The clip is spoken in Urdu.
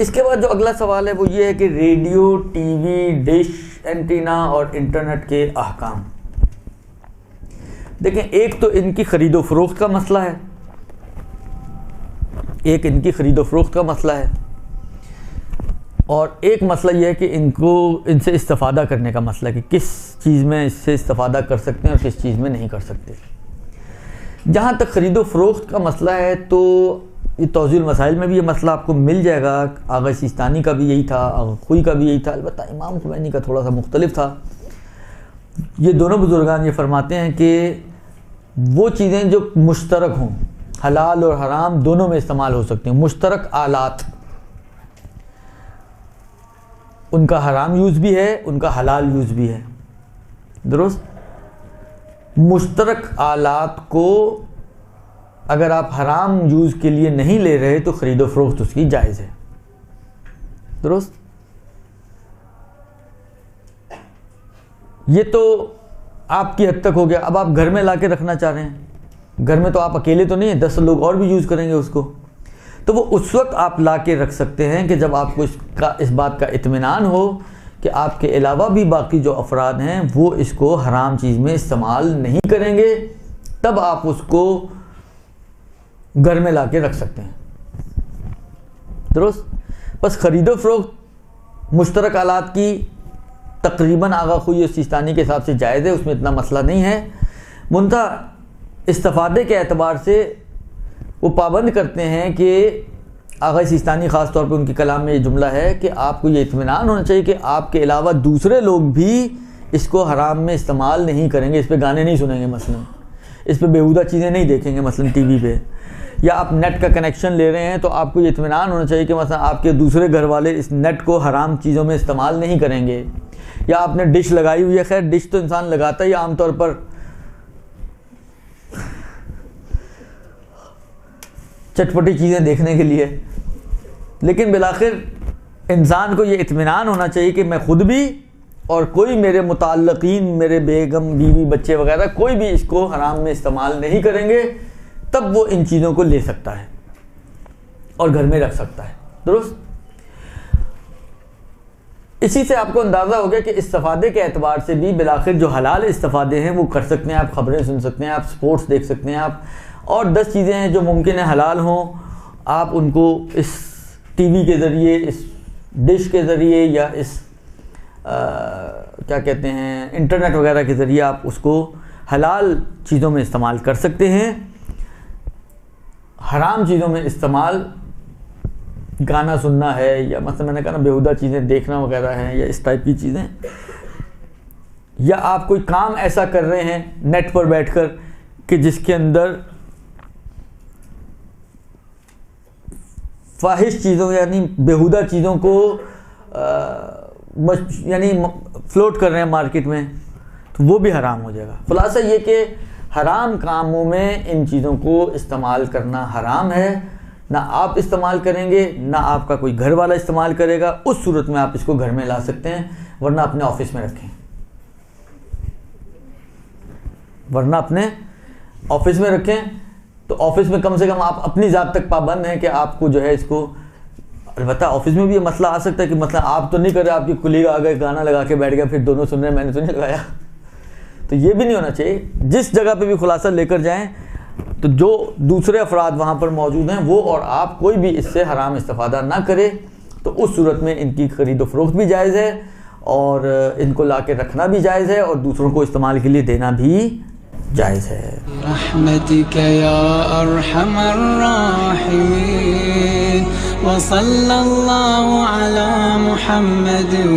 اس کے بعد جو اگلا سوال ہے وہ یہ ہے کہ radio, T V, dish, antenna اور انٹرنیٹ کے احکام. دیکھیں، ایک تو ان کی خرید و فروخت کا مسئلہ ہے، ایک ان کی خرید و فروخت کا مسئلہ ہے، اور ایک مسئلہ یہ ہے کہ ان سے استفادہ کرنے کا مسئلہ ہے کہ کس چیز میں اس سے استفادہ کر سکتے ہیں اور کس چیز میں نہیں کر سکتے. جہاں تک خرید و فروخت کا مسئلہ ہے تو یہ توضیح المسائل میں بھی یہ مسئلہ آپ کو مل جائے گا. آغا سیستانی کا بھی یہی تھا، آغا خوئی کا بھی یہی تھا، البتہ امام خمینی کا تھوڑا سا مختلف تھا. یہ دونوں بزرگان یہ فرماتے ہیں کہ وہ چیزیں جو مشترک ہوں، حلال اور حرام دونوں میں استعمال ہو سکتے ہیں. مشترک آلات، ان کا حرام یوز بھی ہے، ان کا حلال یوز بھی ہے. درست؟ مشترک آلات کو اگر آپ حرام یوز کے لیے نہیں لے رہے تو خرید و فروخت اس کی جائز ہے. درست؟ یہ تو آپ کی حد تک ہو گیا. اب آپ گھر میں لا کے رکھنا چاہ رہے ہیں، گھر میں تو آپ اکیلے تو نہیں ہیں، 10 لوگ اور بھی یوز کریں گے اس کو، تو وہ اس وقت آپ لا کے رکھ سکتے ہیں کہ جب آپ کو اس بات کا اطمینان ہو کہ آپ کے علاوہ بھی باقی جو افراد ہیں وہ اس کو حرام چیز میں استعمال نہیں کریں گے، تب آپ اس کو گھر میں لا کے رکھ سکتے ہیں. درست؟ بس خرید و فروخت مشترک آلات کی تقریباً آغا خوئی اور سیستانی کے حساب سے جائز ہے، اس میں اتنا مسئلہ نہیں ہے. منتہا استفادے کے اعتبار سے وہ پابند کرتے ہیں کہ آغا سیستانی خاص طور پہ ان کے کلام میں یہ جملہ ہے کہ آپ کو یہ اطمینان ہونا چاہیے کہ آپ کے علاوہ دوسرے لوگ بھی اس کو حرام میں استعمال نہیں کریں گے. اس پہ گانے نہیں سنیں گے مثلا، اس پہ بیہودہ چیزیں نہیں دیکھیں گے مثلا ٹی وی پہ، یا آپ نیٹ کا کنیکشن لے رہے ہیں تو آپ کو یہ اطمینان ہونا چاہیے کہ مثلا آپ کے دوسرے گھر والے اس نیٹ کو حرام چیزوں میں استعمال نہیں کریں گے. یا آپ نے ڈش لگائی ہوئی ہے، خیر ڈش تو انسان لگاتا ہی عام طور پر چٹپٹی چیزیں دیکھنے کے لیے، لیکن بالآخر انسان کو یہ اطمینان ہونا چاہیے کہ میں خود بھی اور کوئی میرے متعلقین، میرے بیگم، بیوی، بچے وغیرہ کوئی بھی اس کو حرام میں استعمال نہیں کریں گے، تب وہ ان چیزوں کو لے سکتا ہے اور گھر میں رکھ سکتا ہے. درست؟ اسی سے آپ کو اندازہ ہو گیا کہ استفادے کے اعتبار سے بھی بالآخر جو حلال استفادے ہیں وہ کر سکتے ہیں. آپ خبریں سن سکتے ہیں، آپ سپورٹس دیکھ سکتے ہیں، آپ اور 10 چیزیں ہیں جو ممکن ہے حلال ہوں، آپ ان کو اس ٹی وی کے ذریعے، اس ڈش کے ذریعے، یا اس کیا کہتے ہیں انٹرنیٹ وغیرہ کے ذریعے آپ اس کو حلال چیزوں میں استعمال کر سکتے ہیں. حرام چیزوں میں استعمال گانا سننا ہے، یا مثلا میں نے کہا نا بیہودہ چیزیں دیکھنا وغیرہ ہیں، یا اس ٹائپ کی چیزیں، یا آپ کوئی کام ایسا کر رہے ہیں نیٹ پر بیٹھ کر کہ جس کے اندر فاحش چیزوں یعنی بیہودہ چیزوں کو یعنی فلوٹ کر رہے ہیں مارکیٹ میں، تو وہ بھی حرام ہو جائے گا. خلاصہ یہ کہ حرام کاموں میں ان چیزوں کو استعمال کرنا حرام ہے. نہ آپ استعمال کریں گے، نہ آپ کا کوئی گھر والا استعمال کرے گا. اس صورت میں آپ اس کو گھر میں لا سکتے ہیں، ورنہ اپنے آفس میں رکھیں، ورنہ اپنے آفس میں رکھیں. تو آفس میں کم سے کم آپ اپنی ذات تک پابند ہیں کہ آپ کو جو ہے اس کو، البتہ آفس میں بھی یہ مسئلہ آ سکتا ہے کہ مثلا آپ تو نہیں کر رہے، آپ کی کلیگ آ گئے گانا لگا کے بیٹھ گیا، پھر دونوں سن رہے ہیں میں نے تو نہیں لگایا. تو یہ بھی نہیں ہونا چاہیے. جس جگہ پہ بھی خلاصہ لے کر جائیں تو جو دوسرے افراد وہاں پر موجود ہیں وہ اور آپ کوئی بھی اس سے حرام استفادہ نہ کرے، تو اس صورت میں ان کی خرید و فروخت بھی جائز ہے اور ان کو لا کے رکھنا بھی جائز ہے اور دوسروں کو استعمال کے لیے دینا بھی جائز ہے. رحمتک یا ارحم الراحمین وصلی اللہ علی محمد و